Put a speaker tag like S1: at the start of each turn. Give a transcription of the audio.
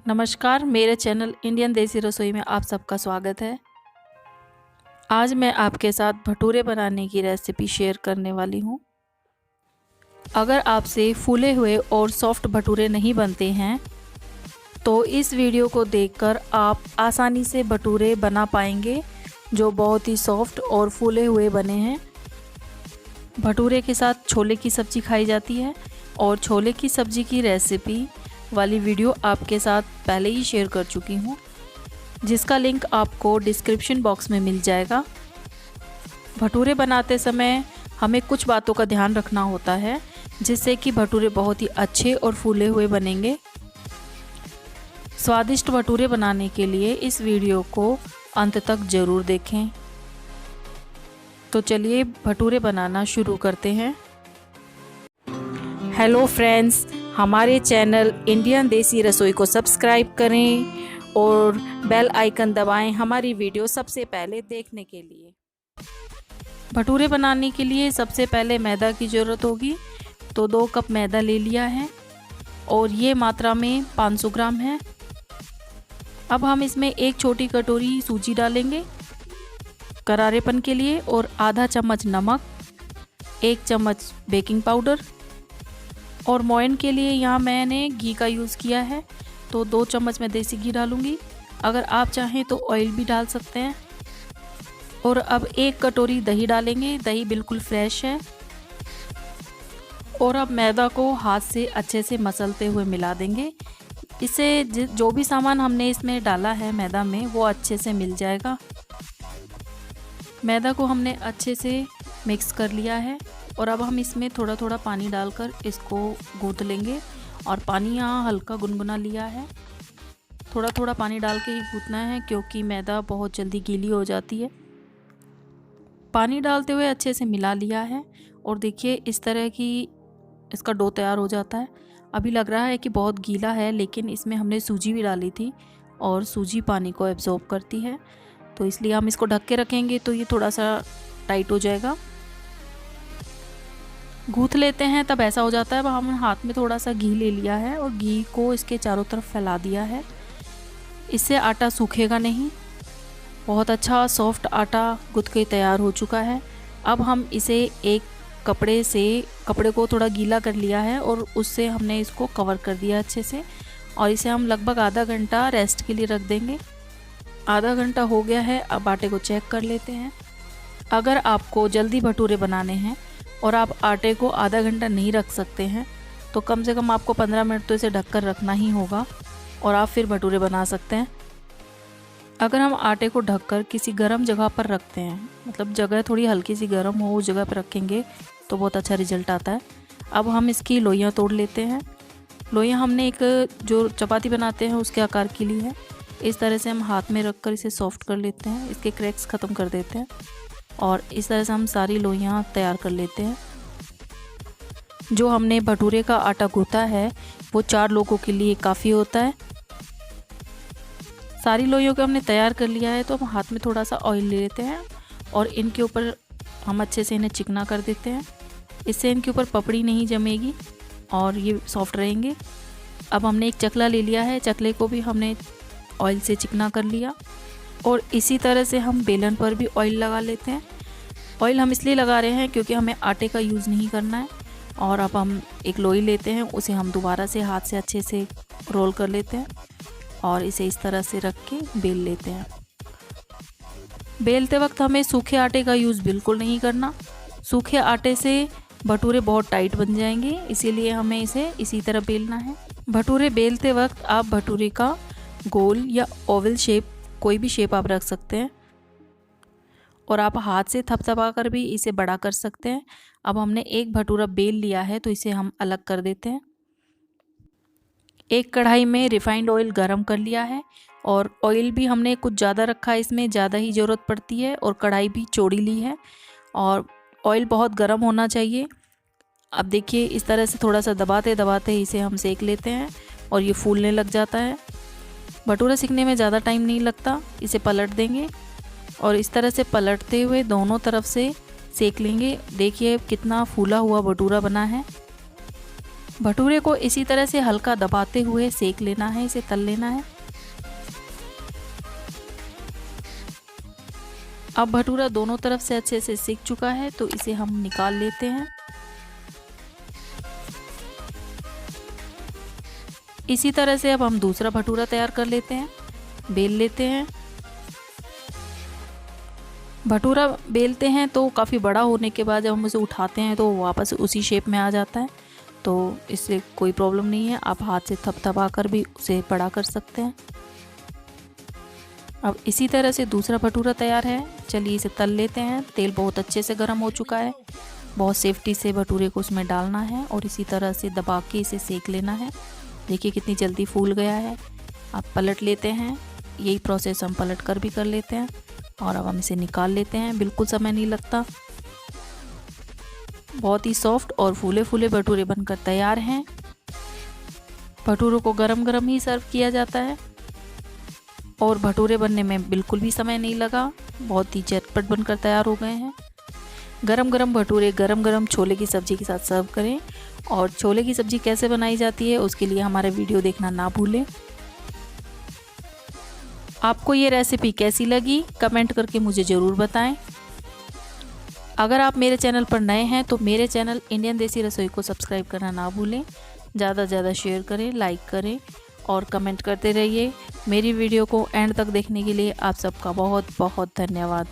S1: नमस्कार, मेरे channel Indian देसी रसोई में आप सबका स्वागत है। आज मैं आपके साथ भटूरे बनाने की रेसिपी शेयर करने वाली हूँ। अगर आपसे फूले हुए और सॉफ्ट भटूरे नहीं बनते हैं तो इस वीडियो को देखकर आप आसानी से भटूरे बना पाएंगे जो बहुत ही सॉफ्ट और फूले हुए बने हैं। भटूरे के साथ छोले की सब्ज़ी खाई जाती है और छोले की सब्ज़ी की रेसिपी वाली वीडियो आपके साथ पहले ही शेयर कर चुकी हूँ, जिसका लिंक आपको डिस्क्रिप्शन बॉक्स में मिल जाएगा। भटूरे बनाते समय हमें कुछ बातों का ध्यान रखना होता है जिससे कि भटूरे बहुत ही अच्छे और फूले हुए बनेंगे। स्वादिष्ट भटूरे बनाने के लिए इस वीडियो को अंत तक ज़रूर देखें। तो चलिए भटूरे बनाना शुरू करते हैं। हेलो फ्रेंड्स, हमारे चैनल इंडियन देसी रसोई को सब्सक्राइब करें और बेल आइकन दबाएं हमारी वीडियो सबसे पहले देखने के लिए। भटूरे बनाने के लिए सबसे पहले मैदा की ज़रूरत होगी, तो 2 कप मैदा ले लिया है और ये मात्रा में 500 ग्राम है। अब हम इसमें 1 छोटी कटोरी सूजी डालेंगे करारेपन के लिए और आधा चम्मच नमक, 1 चम्मच बेकिंग पाउडर और मोयन के लिए यहाँ मैंने घी का यूज़ किया है, तो 2 चम्मच मैं देसी घी डालूँगी। अगर आप चाहें तो ऑयल भी डाल सकते हैं। और अब 1 कटोरी दही डालेंगे, दही बिल्कुल फ्रेश है। और अब मैदा को हाथ से अच्छे से मसलते हुए मिला देंगे। इससे जो भी सामान हमने इसमें डाला है मैदा में वो अच्छे से मिल जाएगा। मैदा को हमने अच्छे से मिक्स कर लिया है और अब हम इसमें थोड़ा थोड़ा पानी डालकर इसको गूँथ लेंगे। और पानी यहाँ हल्का गुनगुना लिया है, थोड़ा थोड़ा पानी डाल के ही गूँथना है क्योंकि मैदा बहुत जल्दी गीली हो जाती है। पानी डालते हुए अच्छे से मिला लिया है और देखिए इस तरह की इसका डो तैयार हो जाता है। अभी लग रहा है कि बहुत गीला है, लेकिन इसमें हमने सूजी भी डाली थी और सूजी पानी को एब्जॉर्ब करती है, तो इसलिए हम इसको ढक के रखेंगे तो ये थोड़ा सा टाइट हो जाएगा। गूँथ लेते हैं तब ऐसा हो जाता है। अब हमने हाथ में थोड़ा सा घी ले लिया है और घी को इसके चारों तरफ फैला दिया है। इससे आटा सूखेगा नहीं। बहुत अच्छा सॉफ्ट आटा गूँथ के तैयार हो चुका है। अब हम इसे एक कपड़े को थोड़ा गीला कर लिया है और उससे हमने इसको कवर कर दिया अच्छे से और इसे हम लगभग आधा घंटा रेस्ट के लिए रख देंगे। आधा घंटा हो गया है। अब आटे को चेक कर लेते हैं। अगर आपको जल्दी भटूरे बनाने हैं और आप आटे को आधा घंटा नहीं रख सकते हैं तो कम से कम आपको 15 मिनट तो इसे ढककर रखना ही होगा और आप फिर भटूरे बना सकते हैं। अगर हम आटे को ढककर किसी गर्म जगह पर रखते हैं, मतलब जगह थोड़ी हल्की सी गर्म हो उस जगह पर रखेंगे तो बहुत अच्छा रिजल्ट आता है। अब हम इसकी लोइयाँ तोड़ लेते हैं। लोइयाँ हमने एक जो चपाती बनाते हैं उसके आकार की ली है। इस तरह से हम हाथ में रखकर इसे सॉफ्ट कर लेते हैं, इसके क्रैक्स ख़त्म कर देते हैं और इस तरह से हम सारी लोइयाँ तैयार कर लेते हैं। जो हमने भटूरे का आटा गूँथा है वो 4 लोगों के लिए काफ़ी होता है। सारी लोइयों को हमने तैयार कर लिया है, तो हम हाथ में थोड़ा सा ऑयल ले लेते हैं और इनके ऊपर हम अच्छे से इन्हें चिकना कर देते हैं। इससे इनके ऊपर पपड़ी नहीं जमेगी और ये सॉफ्ट रहेंगे। अब हमने एक चकला ले लिया है, चकले को भी हमने ऑयल से चिकना कर लिया और इसी तरह से हम बेलन पर भी ऑयल लगा लेते हैं। ऑयल हम इसलिए लगा रहे हैं क्योंकि हमें आटे का यूज़ नहीं करना है। और अब हम एक लोई लेते हैं, उसे हम दोबारा से हाथ से अच्छे से रोल कर लेते हैं और इसे इस तरह से रख के बेल लेते हैं। बेलते वक्त हमें सूखे आटे का यूज़ बिल्कुल नहीं करना। सूखे आटे से भटूरे बहुत टाइट बन जाएंगे, इसीलिए हमें इसे इसी तरह बेलना है। भटूरे बेलते वक्त आप भटूरे का गोल या ओवल शेप, कोई भी शेप आप रख सकते हैं और आप हाथ से थपथपा कर भी इसे बड़ा कर सकते हैं। अब हमने एक भटूरा बेल लिया है तो इसे हम अलग कर देते हैं। एक कढ़ाई में रिफाइंड ऑयल गरम कर लिया है और ऑयल भी हमने कुछ ज़्यादा रखा है, इसमें ज़्यादा ही ज़रूरत पड़ती है और कढ़ाई भी चौड़ी ली है और ऑयल बहुत गर्म होना चाहिए। अब देखिए इस तरह से थोड़ा सा दबाते दबाते इसे हम सेक लेते हैं और ये फूलने लग जाता है। भटूरा सीखने में ज़्यादा टाइम नहीं लगता। इसे पलट देंगे और इस तरह से पलटते हुए दोनों तरफ से सेक लेंगे। देखिए कितना फूला हुआ भटूरा बना है। भटूरे को इसी तरह से हल्का दबाते हुए सेक लेना है, इसे तल लेना है। अब भटूरा दोनों तरफ से अच्छे से सेक चुका है तो इसे हम निकाल लेते हैं। इसी तरह से अब हम दूसरा भटूरा तैयार कर लेते हैं, बेल लेते हैं। भटूरा बेलते हैं तो काफ़ी बड़ा होने के बाद जब हम उसे उठाते हैं तो वापस उसी शेप में आ जाता है, तो इससे कोई प्रॉब्लम नहीं है। आप हाथ से थपथपा कर भी उसे बड़ा कर सकते हैं। अब इसी तरह से दूसरा भटूरा तैयार है। चलिए इसे तल लेते हैं। तेल बहुत अच्छे से गर्म हो चुका है। बहुत सेफ्टी से भटूरे को उसमें डालना है और इसी तरह से दबा के इसे सेक लेना है। देखिए कितनी जल्दी फूल गया है। आप पलट लेते हैं, यही प्रोसेस हम पलट कर भी कर लेते हैं। और अब हम इसे निकाल लेते हैं, बिल्कुल समय नहीं लगता। बहुत ही सॉफ्ट और फूले फूले भटूरे बनकर तैयार हैं। भटूरों को गरम गरम ही सर्व किया जाता है और भटूरे बनने में बिल्कुल भी समय नहीं लगा, बहुत ही झटपट बनकर तैयार हो गए हैं। गरम गरम भटूरे गरम गरम छोले की सब्ज़ी के साथ सर्व करें। और छोले की सब्ज़ी कैसे बनाई जाती है उसके लिए हमारा वीडियो देखना ना भूलें। आपको ये रेसिपी कैसी लगी कमेंट करके मुझे ज़रूर बताएं। अगर आप मेरे चैनल पर नए हैं तो मेरे चैनल इंडियन देसी रसोई को सब्सक्राइब करना ना भूलें। ज़्यादा से ज़्यादा शेयर करें, लाइक करें और कमेंट करते रहिए। मेरी वीडियो को एंड तक देखने के लिए आप सबका बहुत बहुत धन्यवाद।